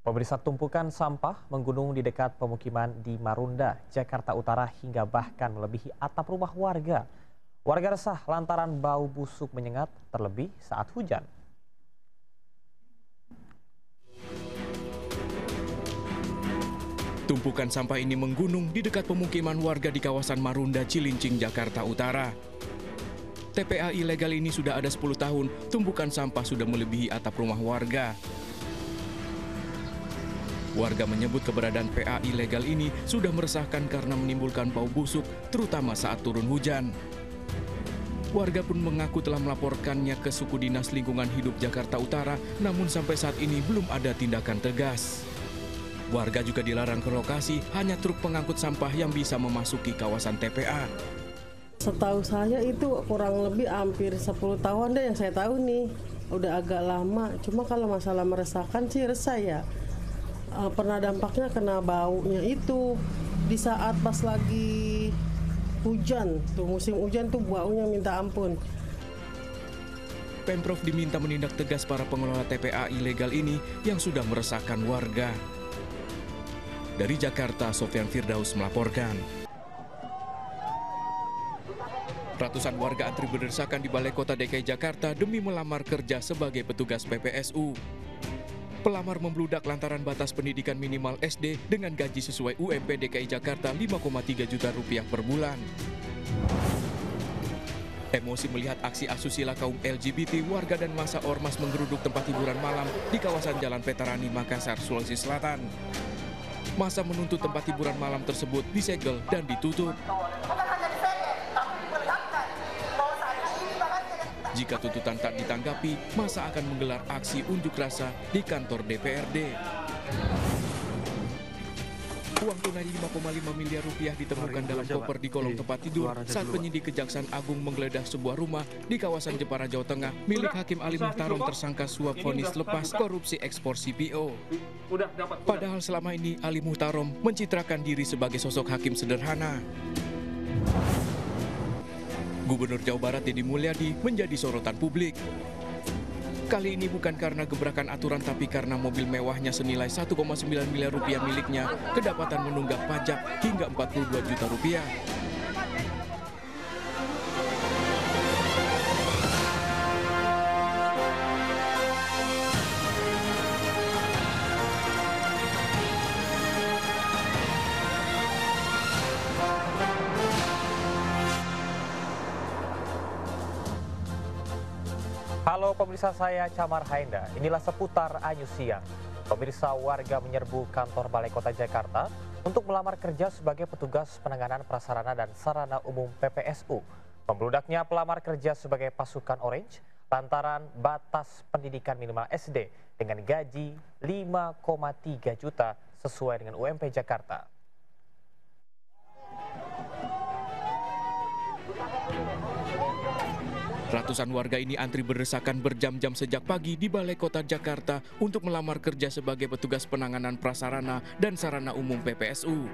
Pemirsa, tumpukan sampah menggunung di dekat pemukiman di Marunda, Jakarta Utara hingga bahkan melebihi atap rumah warga. Warga resah lantaran bau busuk menyengat terlebih saat hujan. Tumpukan sampah ini menggunung di dekat pemukiman warga di kawasan Marunda, Cilincing, Jakarta Utara. TPA ilegal ini sudah ada 10 tahun, tumpukan sampah sudah melebihi atap rumah warga. Warga menyebut keberadaan PA ilegal ini sudah meresahkan karena menimbulkan bau busuk, terutama saat turun hujan. Warga pun mengaku telah melaporkannya ke Suku Dinas Lingkungan Hidup Jakarta Utara, namun sampai saat ini belum ada tindakan tegas. Warga juga dilarang ke lokasi, hanya truk pengangkut sampah yang bisa memasuki kawasan TPA. Setahu saya itu kurang lebih hampir 10 tahun deh yang saya tahu nih. Udah agak lama, cuma kalau masalah meresahkan sih resah ya. Pernah dampaknya kena baunya itu di saat pas lagi hujan, tuh musim hujan tuh baunya minta ampun. Pemprov diminta menindak tegas para pengelola TPA ilegal ini yang sudah meresahkan warga. Dari Jakarta, Sofyan Firdaus melaporkan. Ratusan warga antri berdesakan di Balai Kota DKI Jakarta demi melamar kerja sebagai petugas PPSU. Pelamar membludak lantaran batas pendidikan minimal SD dengan gaji sesuai UMP DKI Jakarta 5,3 juta rupiah per bulan. Emosi melihat aksi asusila kaum LGBT, warga dan massa ormas menggeruduk tempat hiburan malam di kawasan Jalan Veterani, Makassar, Sulawesi Selatan. Massa menuntut tempat hiburan malam tersebut disegel dan ditutup. Jika tuntutan tak ditanggapi, massa akan menggelar aksi unjuk rasa di kantor DPRD. Uang tunai 5,5 miliar rupiah ditemukan dalam koper di kolong tempat tidur saat penyidik Kejaksaan Agung menggeledah sebuah rumah di kawasan Jepara, Jawa Tengah milik Hakim Ali Muhtarom tersangka suap vonis lepas korupsi ekspor CPO. Padahal selama ini Ali Muhtarom mencitrakan diri sebagai sosok hakim sederhana. Gubernur Jawa Barat Deddy Mulyadi menjadi sorotan publik. Kali ini bukan karena gebrakan aturan tapi karena mobil mewahnya senilai 1,9 miliar rupiah miliknya kedapatan menunggak pajak hingga 42 juta rupiah. Halo pemirsa, saya Camar Haenda. Inilah seputar Anyu Siang. Pemirsa, warga menyerbu kantor Balai Kota Jakarta untuk melamar kerja sebagai petugas penanganan prasarana dan sarana umum PPSU. Membludaknya pelamar kerja sebagai pasukan Orange lantaran batas pendidikan minimal SD dengan gaji 5,3 juta sesuai dengan UMP Jakarta. Ratusan warga ini antri berdesakan berjam-jam sejak pagi di Balai Kota Jakarta untuk melamar kerja sebagai petugas penanganan prasarana dan sarana umum PPSU.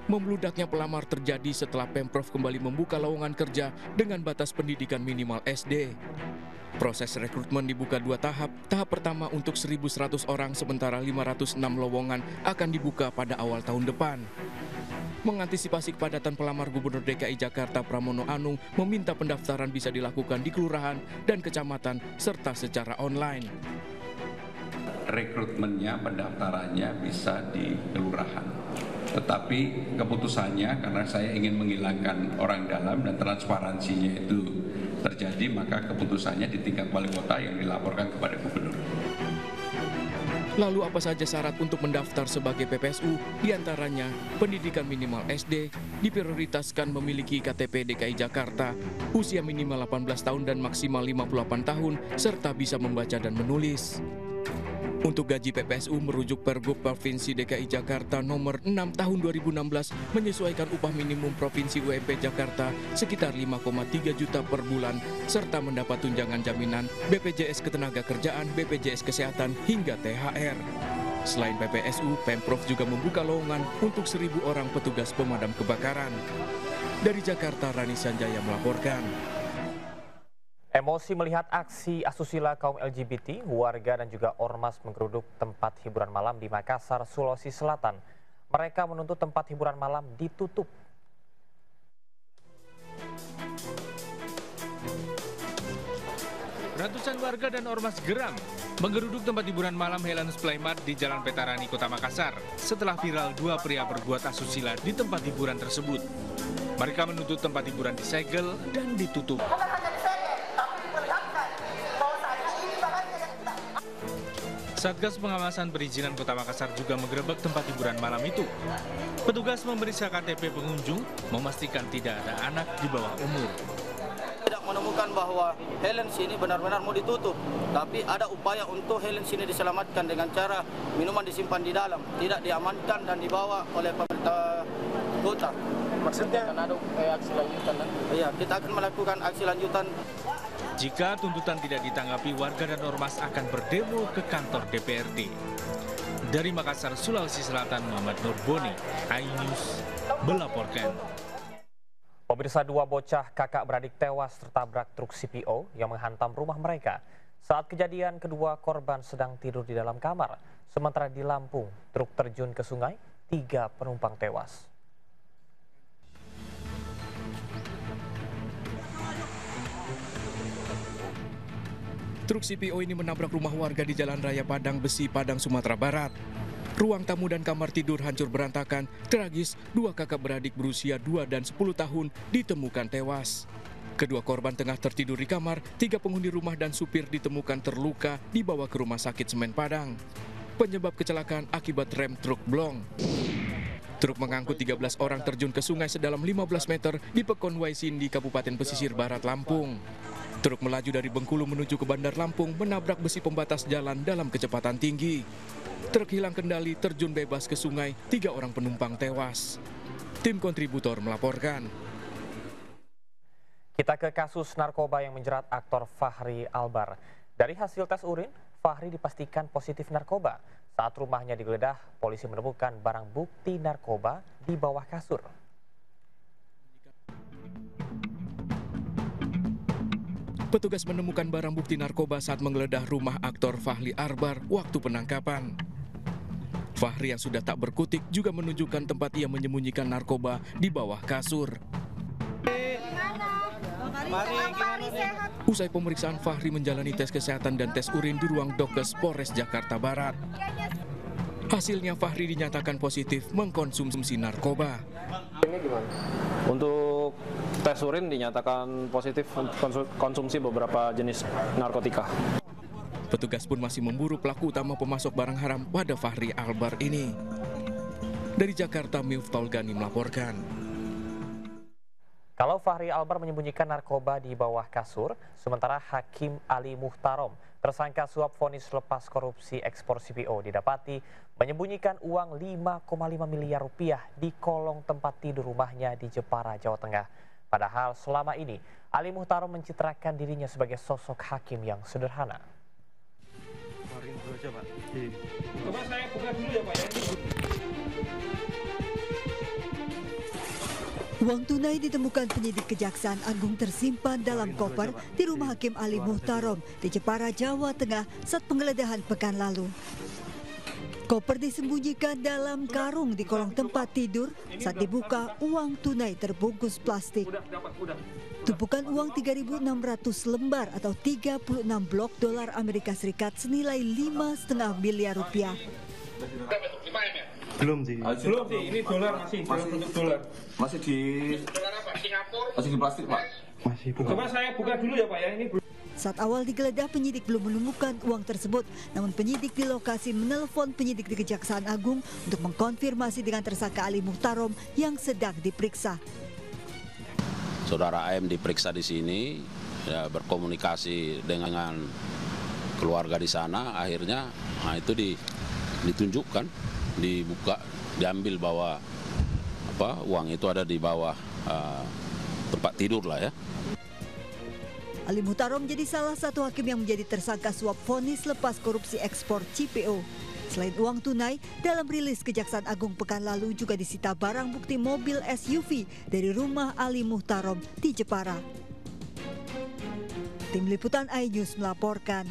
Membludaknya pelamar terjadi setelah Pemprov kembali membuka lowongan kerja dengan batas pendidikan minimal SD. Proses rekrutmen dibuka 2 tahap. Tahap pertama untuk 1.100 orang, sementara 506 lowongan akan dibuka pada awal tahun depan. Mengantisipasi kepadatan pelamar, Gubernur DKI Jakarta Pramono Anung meminta pendaftaran bisa dilakukan di kelurahan dan kecamatan serta secara online. Rekrutmennya, pendaftarannya bisa di kelurahan. Tetapi keputusannya, karena saya ingin menghilangkan orang dalam dan transparansinya itu terjadi, maka keputusannya di tingkat wali kota yang dilaporkan kepada gubernur. Lalu apa saja syarat untuk mendaftar sebagai PPSU? Di antaranya, pendidikan minimal SD, diprioritaskan memiliki KTP DKI Jakarta, usia minimal 18 tahun dan maksimal 58 tahun, serta bisa membaca dan menulis. Untuk gaji PPSU merujuk Pergub Provinsi DKI Jakarta nomor 6 tahun 2016 menyesuaikan upah minimum Provinsi UMP Jakarta sekitar 5,3 juta per bulan serta mendapat tunjangan jaminan BPJS Ketenagakerjaan, BPJS Kesehatan hingga THR. Selain PPSU, Pemprov juga membuka lowongan untuk 1.000 orang petugas pemadam kebakaran. Dari Jakarta, Rani Sanjaya melaporkan. Emosi melihat aksi asusila kaum LGBT, warga dan juga ormas menggeruduk tempat hiburan malam di Makassar, Sulawesi Selatan. Mereka menuntut tempat hiburan malam ditutup. Ratusan warga dan ormas geram menggeruduk tempat hiburan malam Helen's Playmat di Jalan Petarani, Kota Makassar setelah viral dua pria berbuat asusila di tempat hiburan tersebut. Mereka menuntut tempat hiburan disegel dan ditutup. Satgas Pengawasan Perizinan Kota Makassar juga menggerebek tempat hiburan malam itu. Petugas memeriksa KTP pengunjung, memastikan tidak ada anak di bawah umur. Tidak menemukan bahwa Helens ini benar-benar mau ditutup, tapi ada upaya untuk Helens ini diselamatkan dengan cara minuman disimpan di dalam, tidak diamankan dan dibawa oleh pemerintah kota. Maksudnya akan ada aksi lanjutan? Iya, kita akan melakukan aksi lanjutan. Jika tuntutan tidak ditanggapi, warga dan ormas akan berdemo ke kantor DPRD. Dari Makassar, Sulawesi Selatan, Muhammad Nurboni, iNews melaporkan. Pemirsa, dua bocah kakak beradik tewas tertabrak truk CPO yang menghantam rumah mereka. Saat kejadian, kedua korban sedang tidur di dalam kamar. Sementara di Lampung, truk terjun ke sungai, 3 penumpang tewas. Truk CPO ini menabrak rumah warga di Jalan Raya Padang Besi, Padang, Sumatera Barat. Ruang tamu dan kamar tidur hancur berantakan. Tragis, dua kakak beradik berusia 2 dan 10 tahun ditemukan tewas. Kedua korban tengah tertidur di kamar, 3 penghuni rumah dan supir ditemukan terluka dibawa ke Rumah Sakit Semen Padang. Penyebab kecelakaan akibat rem truk blong. Truk mengangkut 13 orang terjun ke sungai sedalam 15 meter di Pekon Waisindi, Kabupaten Pesisir Barat, Lampung. Truk melaju dari Bengkulu menuju ke Bandar Lampung, menabrak besi pembatas jalan dalam kecepatan tinggi. Truk hilang kendali, terjun bebas ke sungai, 3 orang penumpang tewas. Tim kontributor melaporkan. Kita ke kasus narkoba yang menjerat aktor Fachri Albar. Dari hasil tes urin, Fachri dipastikan positif narkoba. Saat rumahnya digeledah, polisi menemukan barang bukti narkoba di bawah kasur. Petugas menemukan barang bukti narkoba saat menggeledah rumah aktor Fachri Albar waktu penangkapan. Fachri yang sudah tak berkutik juga menunjukkan tempat ia menyembunyikan narkoba di bawah kasur. Usai pemeriksaan, Fachri menjalani tes kesehatan dan tes urin di ruang Dokes Polres Jakarta Barat. Hasilnya Fachri dinyatakan positif mengkonsumsi narkoba. Ini gimana? Untuk tes urin dinyatakan positif konsumsi beberapa jenis narkotika. Petugas pun masih memburu pelaku utama pemasok barang haram pada Fachri Albar ini. Dari Jakarta, Miftol Gani melaporkan. Kalau Fachri Albar menyembunyikan narkoba di bawah kasur, sementara Hakim Ali Muhtarom, tersangka suap vonis lepas korupsi ekspor CPO, didapati menyembunyikan uang 5,5 miliar rupiah di kolong tempat tidur rumahnya di Jepara, Jawa Tengah. Padahal selama ini, Ali Muhtarom mencitrakan dirinya sebagai sosok hakim yang sederhana. Coba saya buka dulu ya Pak ya. Uang tunai ditemukan penyidik Kejaksaan Agung tersimpan dalam koper di rumah Hakim Ali Muhtarom di Jepara, Jawa Tengah saat penggeledahan pekan lalu. Koper disembunyikan dalam karung di kolong tempat tidur. Saat dibuka, uang tunai terbungkus plastik. Tumpukan uang 3.600 lembar atau 36 blok dolar Amerika Serikat senilai 5,5 miliar rupiah. Belum sih, ini dolar masih dalam bentuk dolar. Masih di Dolar apa? Singapura? masih di plastik, Pak. Masih bukan. Coba saya buka dulu ya Pak ya, ini Saat awal digeledah, penyidik belum menemukan uang tersebut. Namun penyidik di lokasi menelpon penyidik di Kejaksaan Agung untuk mengkonfirmasi dengan tersangka Ali Muhtarom yang sedang diperiksa. Saudara AM diperiksa di sini, ya, berkomunikasi dengan keluarga di sana, akhirnya itu ditunjukkan, dibuka, diambil bahwa uang itu ada di bawah tempat tidur lah ya. Ali Muhtarom menjadi salah satu hakim yang menjadi tersangka suap vonis lepas korupsi ekspor CPO. Selain uang tunai, dalam rilis Kejaksaan Agung pekan lalu juga disita barang bukti mobil SUV dari rumah Ali Muhtarom di Jepara. Tim Liputan iNews melaporkan.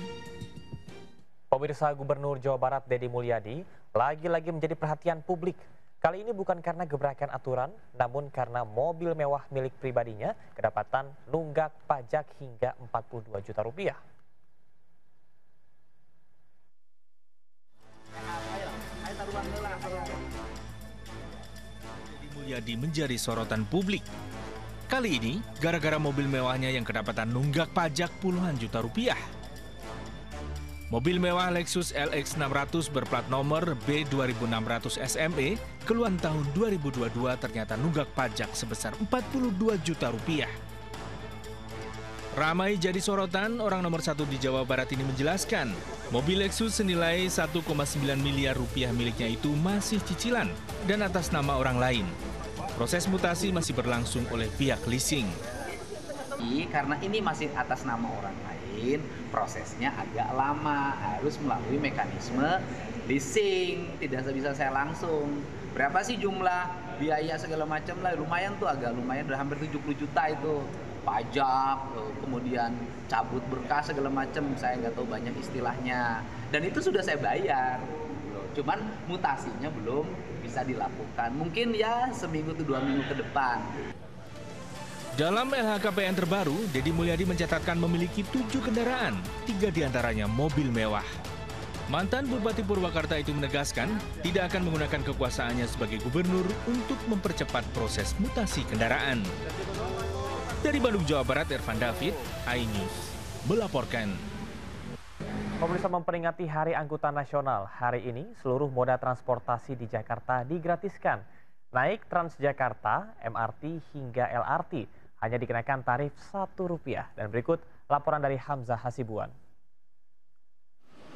Pemirsa, Gubernur Jawa Barat Deddy Mulyadi lagi-lagi menjadi perhatian publik. Kali ini bukan karena gebrakan aturan, namun karena mobil mewah milik pribadinya kedapatan nunggak pajak hingga 42 juta rupiah. Deddy Mulyadi menjadi sorotan publik. Kali ini, gara-gara mobil mewahnya yang kedapatan nunggak pajak puluhan juta rupiah. Mobil mewah Lexus LX 600 berplat nomor B2600 SME keluaran tahun 2022 ternyata nunggak pajak sebesar 42 juta rupiah. Ramai jadi sorotan, orang nomor 1 di Jawa Barat ini menjelaskan, mobil Lexus senilai 1,9 miliar rupiah miliknya itu masih cicilan dan atas nama orang lain. Proses mutasi masih berlangsung oleh pihak leasing. Karena ini masih atas nama orang lain, prosesnya agak lama, harus melalui mekanisme leasing, tidak bisa saya langsung. Berapa sih jumlah biaya segala macam lah, lumayan tuh, agak lumayan, udah hampir 70 juta itu. Pajak, kemudian cabut berkas segala macam, saya nggak tahu banyak istilahnya. Dan itu sudah saya bayar, cuman mutasinya belum bisa dilakukan. Mungkin ya seminggu atau 2 minggu ke depan. Dalam LHKPN terbaru, Deddy Mulyadi mencatatkan memiliki 7 kendaraan, 3 diantaranya mobil mewah. Mantan Bupati Purwakarta itu menegaskan tidak akan menggunakan kekuasaannya sebagai gubernur untuk mempercepat proses mutasi kendaraan. Dari Bandung, Jawa Barat, Irfan David, iNews melaporkan. Pemirsa, memperingati Hari Angkutan Nasional, hari ini seluruh moda transportasi di Jakarta digratiskan. Naik Transjakarta, MRT hingga LRT hanya dikenakan tarif Rp1. Dan berikut laporan dari Hamzah Hasibuan.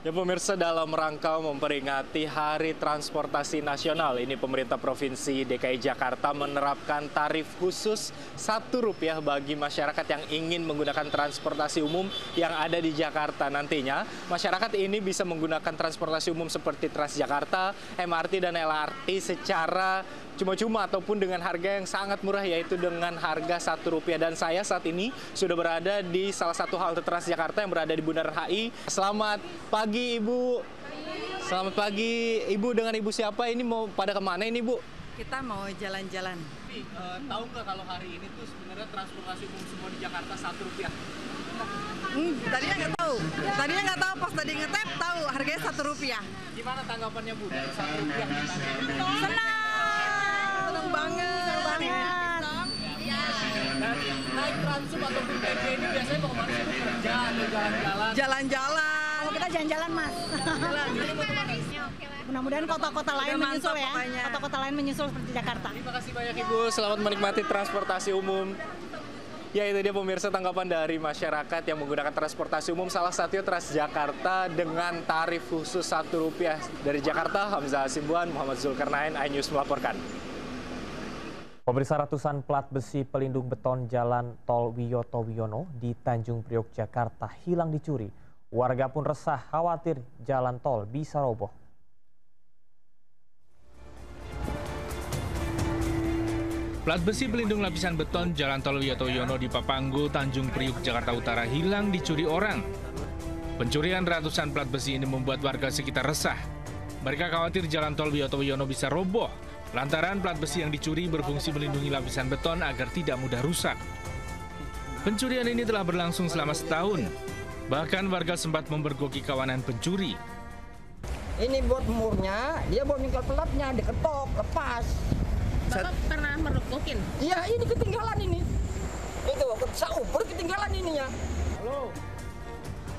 Ya pemirsa, dalam rangka memperingati Hari Transportasi Nasional, ini pemerintah Provinsi DKI Jakarta menerapkan tarif khusus Rp1 bagi masyarakat yang ingin menggunakan transportasi umum yang ada di Jakarta. Nantinya, masyarakat ini bisa menggunakan transportasi umum seperti Transjakarta, MRT, dan LRT secara cuma-cuma ataupun dengan harga yang sangat murah, yaitu dengan harga Rp1. Dan saya saat ini sudah berada di salah satu halte Transjakarta yang berada di Bundaran HI. Selamat pagi Ibu. Selamat pagi Ibu, dengan Ibu siapa? Ini mau pada kemana ini Bu? Kita mau jalan-jalan. Tahu nggak kalau hari ini tuh sebenarnya transportasi umum semua di Jakarta Rp1? Tadinya nggak tahu. Tadinya nggak tahu, pas tadi ngetep tahu harganya Rp1. Gimana tanggapannya Bu? Dari Rp1 Senang banget. Dan naik Transum ataupun PJ ini biasanya mau kemana sih? Kerja atau jalan-jalan? Jalan-jalan. Kita jalan-jalan, Mas. Mudah-mudahan kota-kota lain menyusul ya. Kota-kota lain menyusul seperti Jakarta. Terima kasih banyak Ibu. Selamat menikmati transportasi umum. Ya, itu dia pemirsa tanggapan dari masyarakat yang menggunakan transportasi umum, salah satunya Transjakarta dengan tarif khusus Rp1. Dari Jakarta, Hamzah Hasibuan, Muhammad Zulkarnain, iNews melaporkan. Pemirsa, ratusan plat besi pelindung beton Jalan Tol Wiyoto Wiono di Tanjung Priok, Jakarta hilang dicuri. Warga pun resah khawatir jalan tol bisa roboh. Plat besi pelindung lapisan beton Jalan Tol Wiyoto Wiono di Papanggul, Tanjung Priok, Jakarta Utara hilang dicuri orang. Pencurian ratusan plat besi ini membuat warga sekitar resah. Mereka khawatir Jalan Tol Wiyoto Wiono bisa roboh lantaran plat besi yang dicuri berfungsi melindungi lapisan beton agar tidak mudah rusak. Pencurian ini telah berlangsung selama setahun. Bahkan warga sempat membergoki kawanan pencuri. Ini buat murnya, dia buat mingkal pelatnya, diketok, lepas. Bapak pernah mergokin? Iya, ini ketinggalan ini. Itu, sauper ketinggalan ininya. Halo.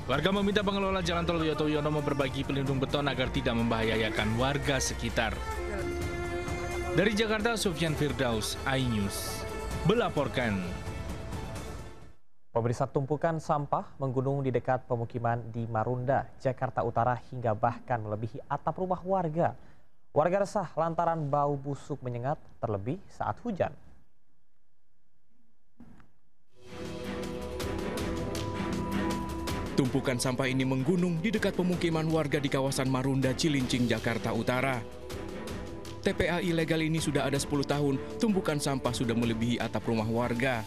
Warga meminta pengelola Jalan Tol Wiyoto Wiono memperbaiki pelindung beton agar tidak membahayakan warga sekitar. Dari Jakarta, Sufyan Firdaus, iNews melaporkan. Pemirsa, tumpukan sampah menggunung di dekat pemukiman di Marunda, Jakarta Utara hingga bahkan melebihi atap rumah warga. Warga resah lantaran bau busuk menyengat terlebih saat hujan. Tumpukan sampah ini menggunung di dekat pemukiman warga di kawasan Marunda, Cilincing, Jakarta Utara. TPA ilegal ini sudah ada 10 tahun, tumpukan sampah sudah melebihi atap rumah warga.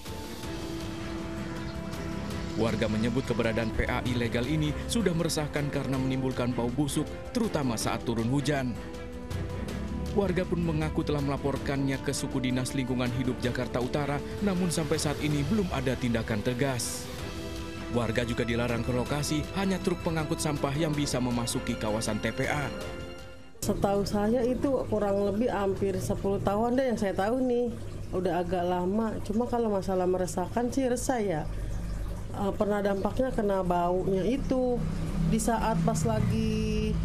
Warga menyebut keberadaan PA ilegal ini sudah meresahkan karena menimbulkan bau busuk, terutama saat turun hujan. Warga pun mengaku telah melaporkannya ke Suku Dinas Lingkungan Hidup Jakarta Utara, namun sampai saat ini belum ada tindakan tegas. Warga juga dilarang ke lokasi, hanya truk pengangkut sampah yang bisa memasuki kawasan TPA. Setahu saya itu kurang lebih hampir 10 tahun deh yang saya tahu nih. Udah agak lama, cuma kalau masalah meresahkan sih resah ya. Pernah dampaknya kena baunya itu di saat pas lagi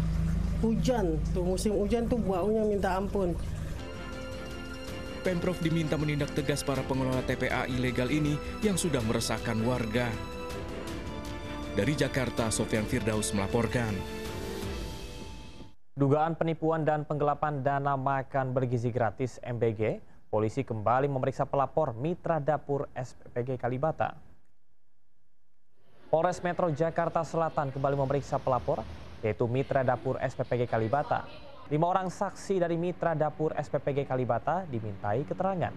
hujan, tuh musim hujan tuh baunya minta ampun. Pemprov diminta menindak tegas para pengelola TPA ilegal ini yang sudah meresahkan warga. Dari Jakarta, Sofyan Firdaus melaporkan. Dugaan penipuan dan penggelapan dana makan bergizi gratis MBG, polisi kembali memeriksa pelapor Mitra Dapur SPPG Kalibata. Polres Metro Jakarta Selatan kembali memeriksa pelapor, yaitu Mitra Dapur SPPG Kalibata. 5 orang saksi dari Mitra Dapur SPPG Kalibata dimintai keterangan.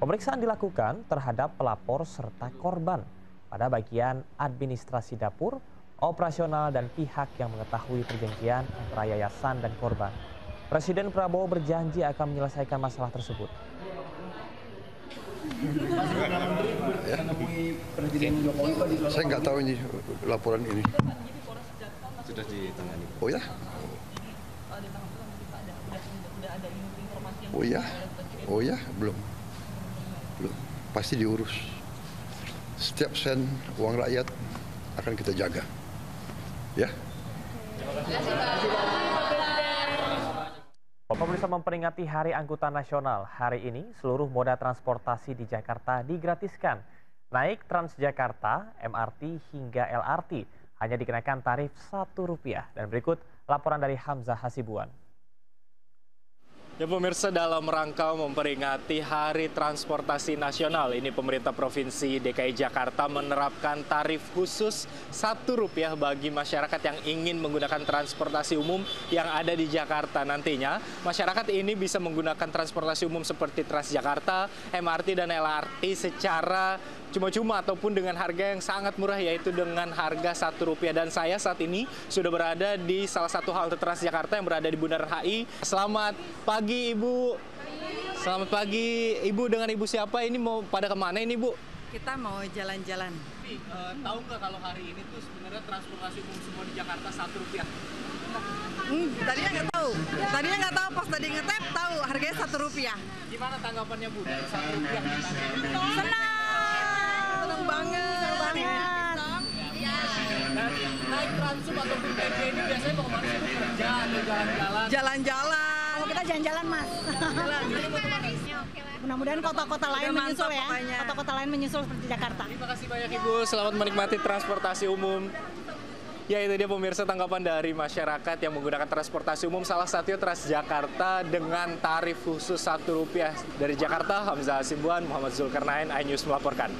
Pemeriksaan dilakukan terhadap pelapor serta korban pada bagian administrasi dapur, operasional, dan pihak yang mengetahui perjanjian antara yayasan dan korban. Presiden Prabowo berjanji akan menyelesaikan masalah tersebut. Saya nggak tahu ini laporan ini. Sudah ditangani. Oh ya? Oh ya, belum. Pasti diurus. Setiap sen uang rakyat akan kita jaga. Ya. Pemirsa, memperingati Hari Angkutan Nasional, hari ini seluruh moda transportasi di Jakarta digratiskan. Naik Transjakarta, MRT hingga LRT hanya dikenakan tarif Rp1. Dan berikut laporan dari Hamzah Hasibuan. Ya pemirsa, dalam rangka memperingati Hari Transportasi Nasional, ini pemerintah Provinsi DKI Jakarta menerapkan tarif khusus Rp1 bagi masyarakat yang ingin menggunakan transportasi umum yang ada di Jakarta. Nantinya, masyarakat ini bisa menggunakan transportasi umum seperti Transjakarta, MRT, dan LRT secara cuma-cuma ataupun dengan harga yang sangat murah, yaitu dengan harga Rp1. Dan saya saat ini sudah berada di salah satu halte Transjakarta yang berada di Bundaran HI. Selamat pagi Ibu. Selamat pagi Ibu, dengan Ibu siapa? Ini mau pada kemana ini Bu? Kita mau jalan-jalan. Tahu nggak kalau hari ini tuh sebenarnya transportasi umum semua di Jakarta Rp1? Tadinya nggak tahu. Tadinya nggak tahu, pas tadi ngetep tahu harganya Rp1. Gimana tanggapannya Bu? Rp1 Senang banget. Dan naik Transum ataupun PJ ini biasanya mau kemana sih? Kerja atau jalan-jalan? Jalan-jalan. Kalau kita jalan-jalan, Mas. Mudah-mudahan kota-kota lain menyusul ya. Kota-kota lain menyusul seperti Jakarta. Terima kasih banyak Ibu. Selamat menikmati transportasi umum. Ya, itu dia pemirsa tanggapan dari masyarakat yang menggunakan transportasi umum, salah satunya Transjakarta dengan tarif khusus Rp1. Dari Jakarta, Hamzah Hasibuan, Muhammad Zulkarnain, iNews melaporkan.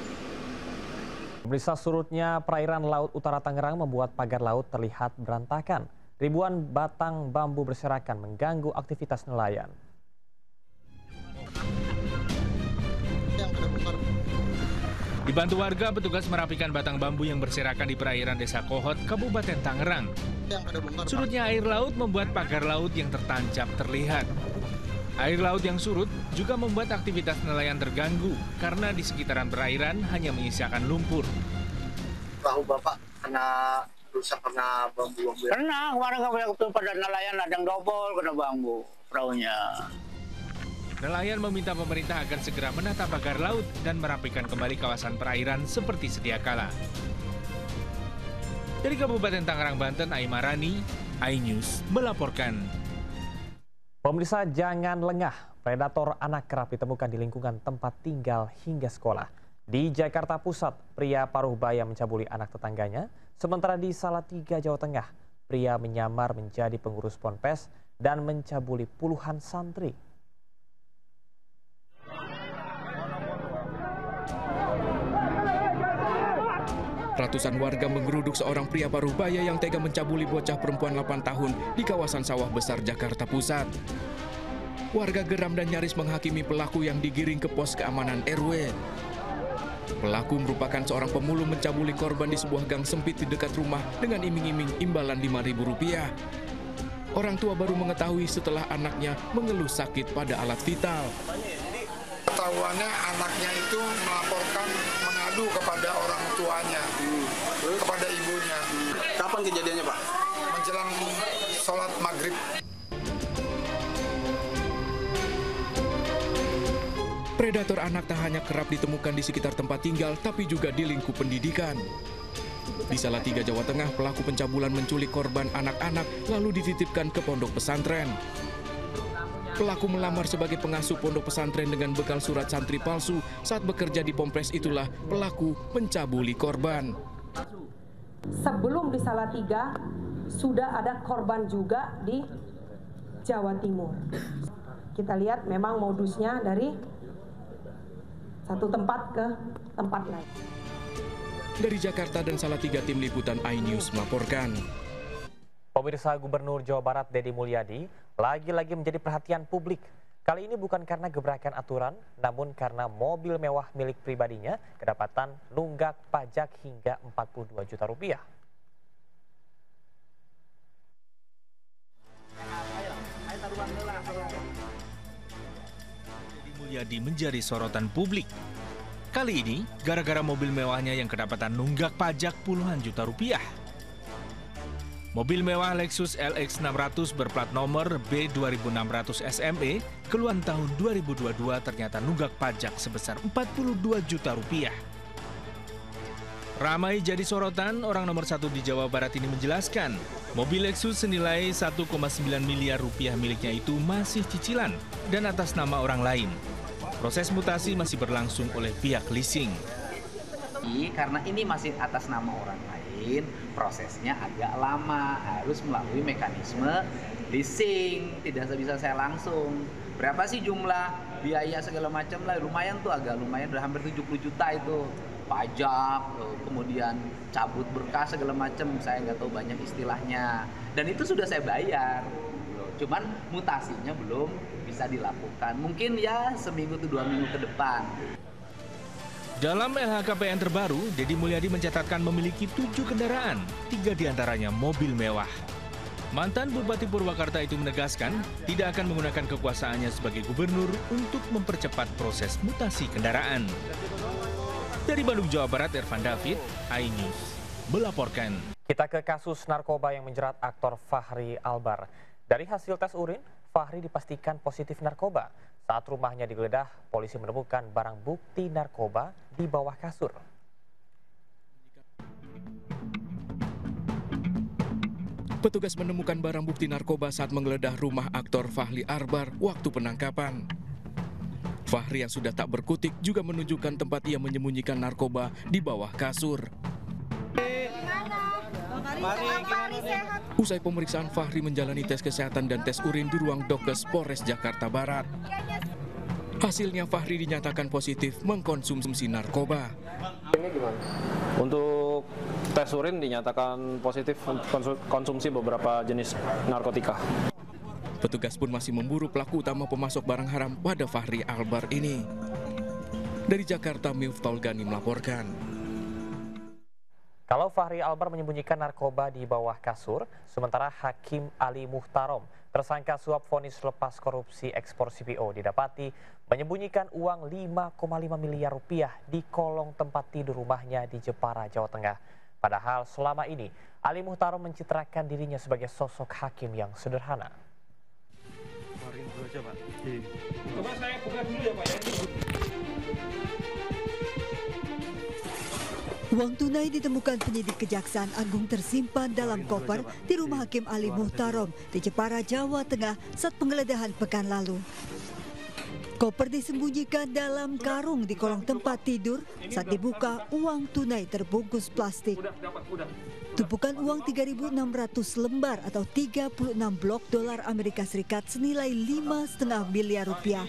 Pemirsa, surutnya perairan Laut Utara Tangerang membuat pagar laut terlihat berantakan. Ribuan batang bambu berserakan mengganggu aktivitas nelayan. Dibantu warga, petugas merapikan batang bambu yang berserakan di perairan Desa Kohot, Kabupaten Tangerang. Surutnya air laut membuat pagar laut yang tertancap terlihat. Air laut yang surut juga membuat aktivitas nelayan terganggu karena di sekitaran perairan hanya menyisakan lumpur. Perahu Bapak kena rusak karena bambu-bambu? Kena, kemarin waktu pada nelayan ada yang dobol kena bambu perahunya. Nelayan meminta pemerintah agar segera menata pagar laut dan merapikan kembali kawasan perairan seperti sedia kala. Dari Kabupaten Tangerang, Banten, Aimarani, iNews melaporkan. Pemirsa, jangan lengah. Predator anak kerap ditemukan di lingkungan tempat tinggal hingga sekolah. Di Jakarta Pusat, pria paruh baya mencabuli anak tetangganya. Sementara di Salatiga, Jawa Tengah, pria menyamar menjadi pengurus ponpes dan mencabuli puluhan santri. Ratusan warga menggeruduk seorang pria paruh baya yang tega mencabuli bocah perempuan 8 tahun di kawasan Sawah Besar, Jakarta Pusat. Warga geram dan nyaris menghakimi pelaku yang digiring ke pos keamanan RW. Pelaku merupakan seorang pemulung mencabuli korban di sebuah gang sempit di dekat rumah dengan iming-iming imbalan Rp5.000. Orang tua baru mengetahui setelah anaknya mengeluh sakit pada alat vital. Ketahuannya anaknya itu melaporkan mengadu kepada orang tuanya, kepada ibunya. Kapan kejadiannya, Pak? Menjelang sholat maghrib. Predator anak tak hanya kerap ditemukan di sekitar tempat tinggal, tapi juga di lingkup pendidikan. Di Salatiga, Jawa Tengah, pelaku pencabulan menculik korban anak-anak lalu dititipkan ke pondok pesantren. Pelaku melamar sebagai pengasuh pondok pesantren dengan bekal surat santri palsu. Saat bekerja di Polres itulah pelaku mencabuli korban. Sebelum di Salatiga, sudah ada korban juga di Jawa Timur. Kita lihat memang modusnya dari satu tempat ke tempat lain. Dari Jakarta dan Salatiga, tim liputan iNews melaporkan. Pemirsa, Gubernur Jawa Barat Deddy Mulyadi lagi-lagi menjadi perhatian publik. Kali ini bukan karena gebrakan aturan, namun karena mobil mewah milik pribadinya kedapatan nunggak pajak hingga Rp42 juta. Mulyadi menjadi sorotan publik. Kali ini, gara-gara mobil mewahnya yang kedapatan nunggak pajak puluhan juta rupiah. Mobil mewah Lexus LX 600 berplat nomor B2600 SME keluaran tahun 2022 ternyata nunggak pajak sebesar 42 juta rupiah. Ramai jadi sorotan, orang nomor 1 di Jawa Barat ini menjelaskan, mobil Lexus senilai 1,9 miliar rupiah miliknya itu masih cicilan dan atas nama orang lain. Proses mutasi masih berlangsung oleh pihak leasing. Karena ini masih atas nama orang lain, prosesnya agak lama, harus melalui mekanisme leasing, tidak bisa saya langsung. Berapa sih jumlah biaya segala macam lah, lumayan tuh, agak lumayan, udah hampir 70 juta itu. Pajak, kemudian cabut berkas segala macam, saya nggak tahu banyak istilahnya. Dan itu sudah saya bayar, cuman mutasinya belum bisa dilakukan. Mungkin ya seminggu atau 2 minggu ke depan. Dalam LHKPN terbaru, Deddy Mulyadi mencatatkan memiliki 7 kendaraan, 3 diantaranya mobil mewah. Mantan Bupati Purwakarta itu menegaskan tidak akan menggunakan kekuasaannya sebagai gubernur untuk mempercepat proses mutasi kendaraan. Dari Bandung, Jawa Barat, Irfan David, iNews melaporkan. Kita ke kasus narkoba yang menjerat aktor Fachri Albar. Dari hasil tes urin, Fachri dipastikan positif narkoba. Saat rumahnya digeledah, polisi menemukan barang bukti narkoba di bawah kasur. Petugas menemukan barang bukti narkoba saat menggeledah rumah aktor Fachri Albar waktu penangkapan. Fachri yang sudah tak berkutik juga menunjukkan tempat ia menyembunyikan narkoba di bawah kasur. Usai pemeriksaan, Fachri menjalani tes kesehatan dan tes urin di ruang Dokes Polres Jakarta Barat. Hasilnya Fachri dinyatakan positif mengkonsumsi narkoba. Ini gimana? Untuk tes urin dinyatakan positif konsumsi beberapa jenis narkotika. Petugas pun masih memburu pelaku utama pemasok barang haram pada Fachri Albar ini. Dari Jakarta, Miftol Gani melaporkan. Kalau Fachri Albar menyembunyikan narkoba di bawah kasur, sementara Hakim Ali Muhtarom, tersangka suap vonis lepas korupsi ekspor CPO, didapati menyembunyikan uang 5,5 miliar rupiah di kolong tempat tidur rumahnya di Jepara, Jawa Tengah. Padahal selama ini, Ali Muhtarom mencitrakan dirinya sebagai sosok hakim yang sederhana. Coba saya buka dulu ya Pak ya. Uang tunai ditemukan penyidik Kejaksaan Agung tersimpan dalam koper di rumah Hakim Ali Muhtarom di Jepara, Jawa Tengah saat penggeledahan pekan lalu. Koper disembunyikan dalam karung di kolong tempat tidur. Saat dibuka, uang tunai terbungkus plastik. Tumpukan uang 3.600 lembar atau 36 blok dolar Amerika Serikat senilai 5,5 miliar rupiah.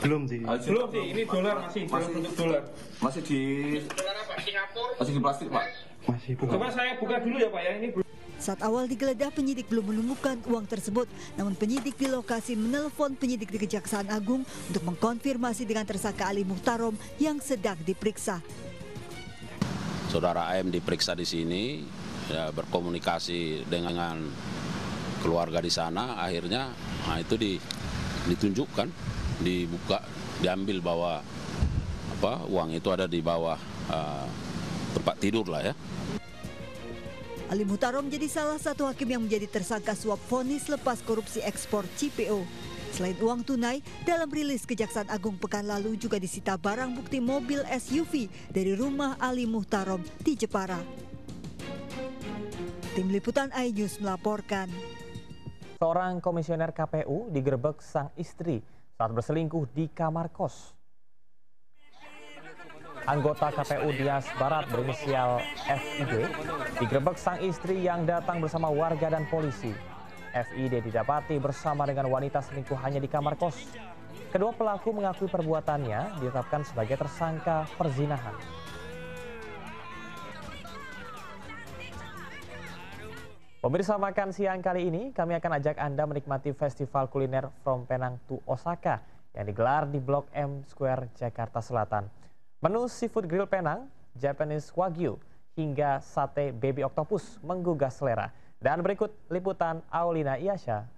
Belum sih, ini dolar masih dalam bentuk dolar. Masih di dolar apa? Singapura? Masih di plastik, Pak. Masih buka. Coba saya buka dulu ya Pak ya, ini Saat awal digeledah, penyidik belum menemukan uang tersebut. Namun penyidik di lokasi menelepon penyidik di Kejaksaan Agung untuk mengkonfirmasi dengan tersangka Ali Muhtarom yang sedang diperiksa. Saudara AM diperiksa di sini, ya, berkomunikasi dengan keluarga di sana. Akhirnya, itu ditunjukkan, dibuka, diambil bahwa uang itu ada di bawah tempat tidur lah ya. Ali Muhtarom menjadi salah satu hakim yang menjadi tersangka suap vonis lepas korupsi ekspor CPO. Selain uang tunai, dalam rilis Kejaksaan Agung pekan lalu juga disita barang bukti mobil SUV dari rumah Ali Muhtarom di Jepara. Tim Liputan iNews melaporkan. Seorang komisioner KPU digerebek sang istri saat berselingkuh di kamar kos. Anggota KPU Nias Barat berinisial FID digerebek sang istri yang datang bersama warga dan polisi. FID didapati bersama dengan wanita selingkuhannya di kamar kos. Kedua pelaku mengakui perbuatannya, ditetapkan sebagai tersangka perzinahan. Pemirsa Makan Siang kali ini, kami akan ajak Anda menikmati festival kuliner From Penang to Osaka yang digelar di Blok M Square, Jakarta Selatan. Menu seafood grill Penang, Japanese Wagyu, hingga sate baby octopus menggugah selera. Dan berikut liputan Aulina Iyasha.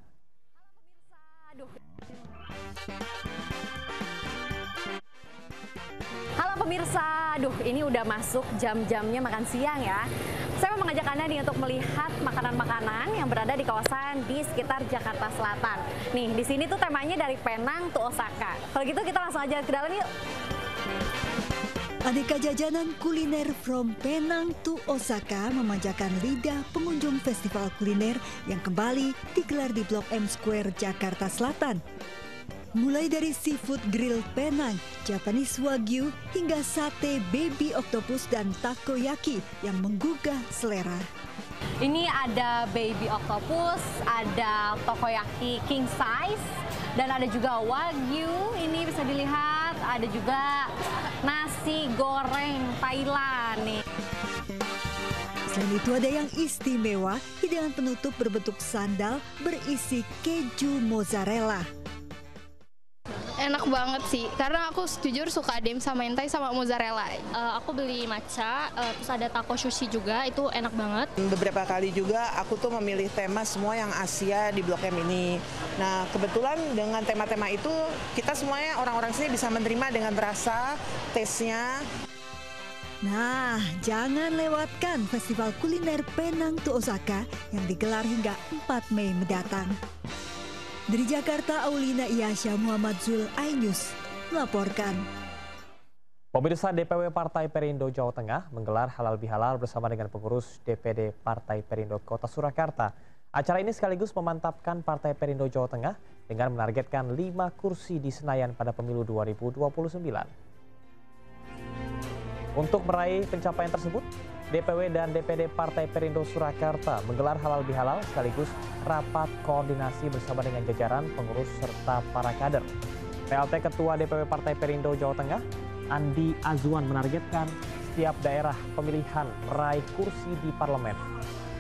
Halo pemirsa, ini udah masuk jam-jamnya makan siang ya. Saya mau mengajak Anda nih untuk melihat makanan-makanan yang berada di kawasan di sekitar Jakarta Selatan. Nih, di sini tuh temanya dari Penang to Osaka. Kalau gitu kita langsung aja ke dalam yuk. Aneka jajanan kuliner From Penang to Osaka memanjakan lidah pengunjung festival kuliner yang kembali digelar di Blok M Square, Jakarta Selatan. Mulai dari seafood grill Penang, Japanese Wagyu, hingga sate baby octopus dan takoyaki yang menggugah selera. Ini ada baby octopus, ada takoyaki king size, dan ada juga Wagyu. Ini bisa dilihat, ada juga nasi goreng Thailand nih. Selain itu ada yang istimewa, hidangan penutup berbentuk sandal berisi keju mozzarella. Enak banget sih, karena aku jujur suka dimsum mentai sama mozzarella. Aku beli matcha, terus ada taco sushi juga, itu enak banget. Beberapa kali juga aku tuh memilih tema semua yang Asia di Blok M ini. Nah kebetulan dengan tema-tema itu kita semuanya orang-orang sini bisa menerima dengan rasa, taste-nya. Nah, jangan lewatkan festival kuliner Penang to Osaka yang digelar hingga 4 Mei mendatang. Dari Jakarta, Aulina Iyasha, Muhammad Zul, iNews melaporkan. Pemirsa, DPW Partai Perindo Jawa Tengah menggelar halal bihalal bersama dengan pengurus DPD Partai Perindo Kota Surakarta. Acara ini sekaligus memantapkan Partai Perindo Jawa Tengah dengan menargetkan 5 kursi di Senayan pada pemilu 2029. Untuk meraih pencapaian tersebut, DPW dan DPD Partai Perindo Surakarta menggelar halal bihalal sekaligus rapat koordinasi bersama dengan jajaran pengurus serta para kader. PLT Ketua DPW Partai Perindo Jawa Tengah, Andi Azwan, menargetkan setiap daerah pemilihan meraih kursi di parlemen.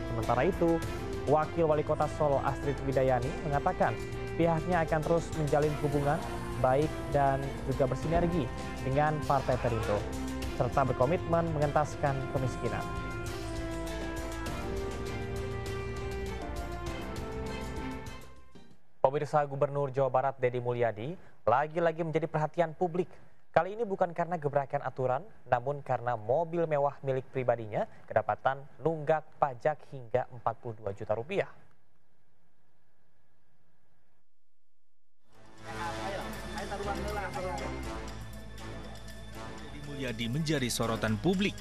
Sementara itu, Wakil Wali Kota Solo Astrid Widayani mengatakan pihaknya akan terus menjalin hubungan baik dan juga bersinergi dengan Partai Perindo, serta berkomitmen mengentaskan kemiskinan. Pemirsa, Gubernur Jawa Barat Deddy Mulyadi lagi-lagi menjadi perhatian publik. Kali ini bukan karena gebrakan aturan, namun karena mobil mewah milik pribadinya kedapatan nunggak pajak hingga 42 juta rupiah. Mulyadi menjadi sorotan publik.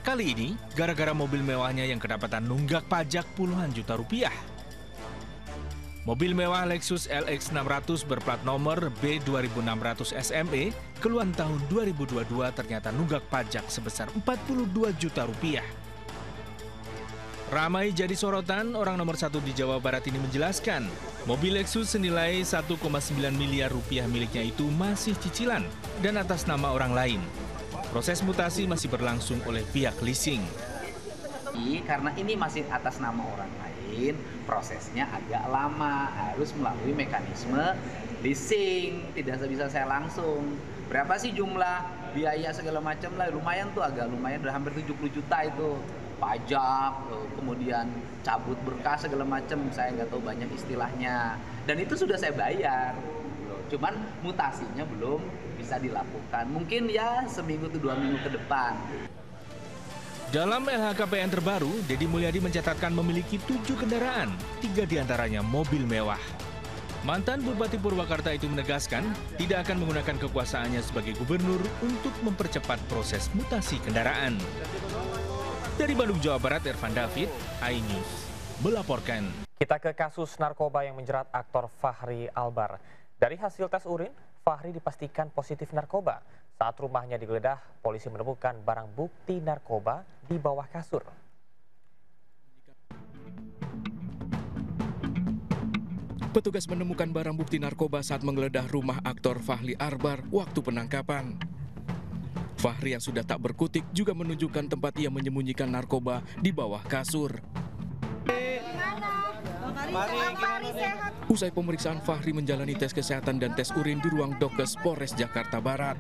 Kali ini, gara-gara mobil mewahnya yang kedapatan nunggak pajak puluhan juta rupiah. Mobil mewah Lexus LX 600 berplat nomor B2600 SME keluaran tahun 2022 ternyata nunggak pajak sebesar 42 juta rupiah. Ramai jadi sorotan, orang nomor 1 di Jawa Barat ini menjelaskan, mobil Lexus senilai 1,9 miliar rupiah miliknya itu masih cicilan dan atas nama orang lain. Proses mutasi masih berlangsung oleh pihak leasing. Karena ini masih atas nama orang lain, prosesnya agak lama, harus melalui mekanisme leasing, tidak bisa saya langsung. Berapa sih jumlah biaya segala macam lah, lumayan tuh, agak lumayan, udah hampir 70 juta itu. Pajak, kemudian cabut berkas segala macam, saya nggak tahu banyak istilahnya. Dan itu sudah saya bayar, cuman mutasinya belum bisa dilakukan. Mungkin ya seminggu atau 2 minggu ke depan. Dalam LHKPN terbaru, Deddy Mulyadi mencatatkan memiliki 7 kendaraan, 3 diantaranya mobil mewah. Mantan Bupati Purwakarta itu menegaskan tidak akan menggunakan kekuasaannya sebagai gubernur untuk mempercepat proses mutasi kendaraan. Dari Bandung, Jawa Barat, Irfan David, iNews melaporkan. Kita ke kasus narkoba yang menjerat aktor Fachri Albar. Dari hasil tes urin, Fachri dipastikan positif narkoba. Saat rumahnya digeledah, polisi menemukan barang bukti narkoba di bawah kasur. Petugas menemukan barang bukti narkoba saat menggeledah rumah aktor Fachri Albar waktu penangkapan. Fachri yang sudah tak berkutik juga menunjukkan tempat ia menyembunyikan narkoba di bawah kasur. Usai pemeriksaan, Fachri menjalani tes kesehatan dan tes urin di ruang Dokes Polres Jakarta Barat.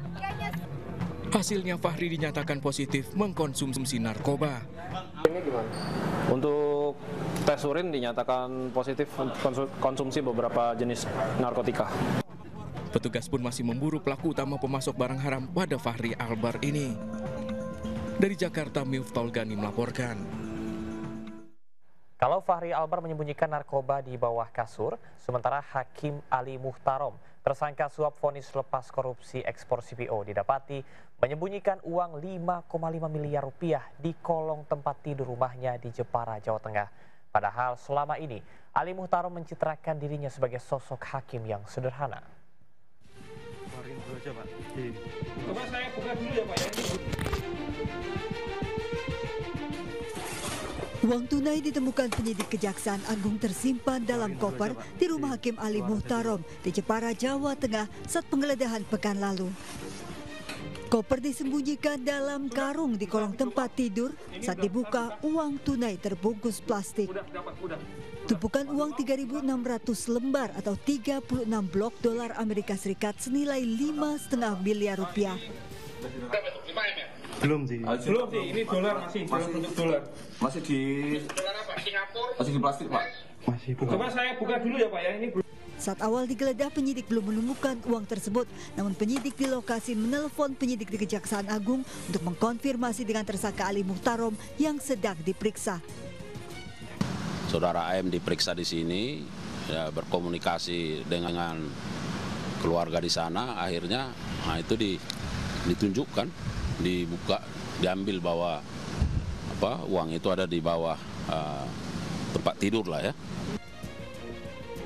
Hasilnya Fachri dinyatakan positif mengkonsumsi narkoba. Ini gimana? Untuk tes urin dinyatakan positif konsumsi beberapa jenis narkotika. Petugas pun masih memburu pelaku utama pemasok barang haram pada Fachri Albar ini. Dari Jakarta, Miftol Gani melaporkan. Kalau Fachri Albar menyembunyikan narkoba di bawah kasur, sementara Hakim Ali Muhtarom, tersangka suap vonis lepas korupsi ekspor CPO, didapati menyembunyikan uang 5,5 miliar rupiah di kolong tempat tidur rumahnya di Jepara, Jawa Tengah. Padahal selama ini, Ali Muhtarom mencitrakan dirinya sebagai sosok hakim yang sederhana. Coba saya buka dulu ya Pak ya. Uang tunai ditemukan penyidik Kejaksaan Agung tersimpan dalam koper di rumah Hakim Ali Muhtarom di Jepara, Jawa Tengah saat penggeledahan pekan lalu. Koper disembunyikan dalam karung di kolong tempat tidur. Saat dibuka, uang tunai terbungkus plastik. Tumpukan uang 3.600 lembar atau 36 blok dolar Amerika Serikat senilai 5,5 miliar rupiah. Belum sih, ini dolar masih bentuk dolar. Masih di plastik Pak. Masih buka. Coba saya buka dulu ya Pak ya, ini. Saat awal digeledah, penyidik belum menemukan uang tersebut. Namun penyidik di lokasi menelpon penyidik di Kejaksaan Agung untuk mengkonfirmasi dengan tersangka Ali Muhtarom yang sedang diperiksa. Saudara AM diperiksa di sini, ya, berkomunikasi dengan keluarga di sana, akhirnya itu ditunjukkan, dibuka, diambil bahwa uang itu ada di bawah tempat tidur lah ya.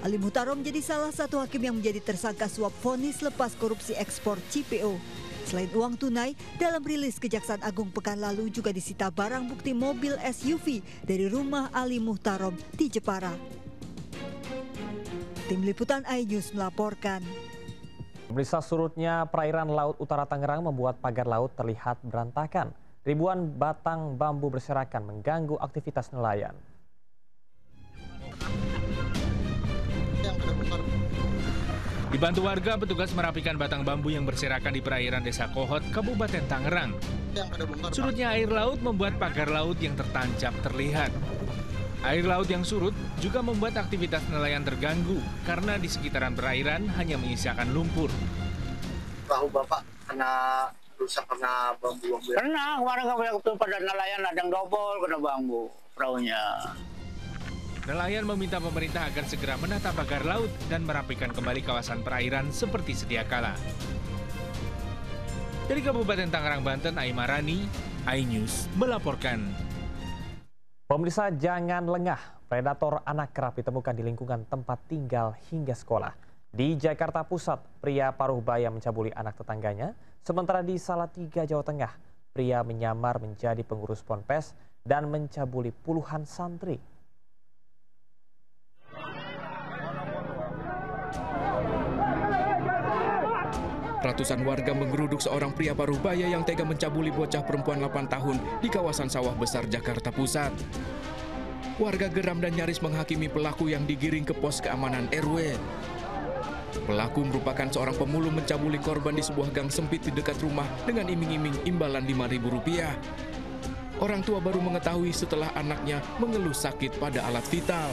Ali Muhtarom menjadi salah satu hakim yang menjadi tersangka suap vonis lepas korupsi ekspor CPO. Selain uang tunai, dalam rilis Kejaksaan Agung pekan lalu juga disita barang bukti mobil SUV dari rumah Ali Muhtarom di Jepara. Tim Liputan iNews melaporkan. Pemirsa, surutnya perairan Laut Utara Tangerang membuat pagar laut terlihat berantakan. Ribuan batang bambu berserakan mengganggu aktivitas nelayan. Dibantu warga, petugas merapikan batang bambu yang berserakan di perairan Desa Kohot, Kabupaten Tangerang. Surutnya air laut membuat pagar laut yang tertancap terlihat. Air laut yang surut juga membuat aktivitas nelayan terganggu karena di sekitaran perairan hanya menyisakan lumpur. Perahu Bapak kena rusak karena bambu-bambu? Kena, kemarin pada nelayan ada yang dobol kena bambu perahunya. Nelayan meminta pemerintah agar segera menata pagar laut dan merapikan kembali kawasan perairan seperti sedia kala. Dari Kabupaten Tangerang, Banten, Aimarani, iNews melaporkan. Pemirsa, jangan lengah. Predator anak kerap ditemukan di lingkungan tempat tinggal hingga sekolah. Di Jakarta Pusat, pria paruh baya mencabuli anak tetangganya. Sementara di Salatiga, Jawa Tengah, pria menyamar menjadi pengurus ponpes dan mencabuli puluhan santri. Ratusan warga menggeruduk seorang pria paruh baya yang tega mencabuli bocah perempuan 8 tahun di kawasan Sawah Besar, Jakarta Pusat. Warga geram dan nyaris menghakimi pelaku yang digiring ke pos keamanan RW. Pelaku merupakan seorang pemulung mencabuli korban di sebuah gang sempit di dekat rumah dengan iming-iming imbalan Rp5.000. Orang tua baru mengetahui setelah anaknya mengeluh sakit pada alat vital.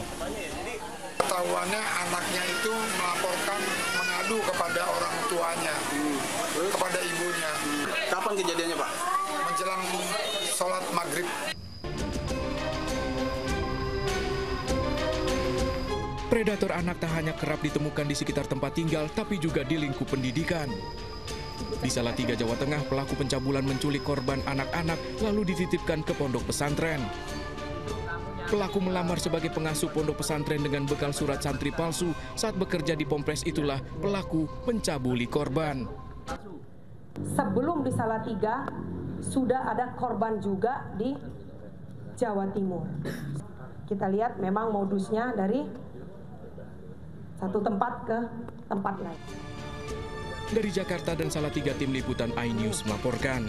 Ketahuannya anaknya itu melaporkan mengadu kepada orang tuanya, kepada ibunya. Kapan kejadiannya, Pak? Menjelang sholat maghrib. Predator anak tak hanya kerap ditemukan di sekitar tempat tinggal, tapi juga di lingkup pendidikan. Di Salatiga, Jawa Tengah, pelaku pencabulan menculik korban anak-anak lalu dititipkan ke pondok pesantren. Pelaku melamar sebagai pengasuh pondok pesantren dengan bekal surat santri palsu. Saat bekerja di Polres itulah pelaku mencabuli korban. Sebelum di Salatiga, sudah ada korban juga di Jawa Timur. Kita lihat memang modusnya dari satu tempat ke tempat lain. Dari Jakarta dan Salatiga, tim liputan iNews melaporkan.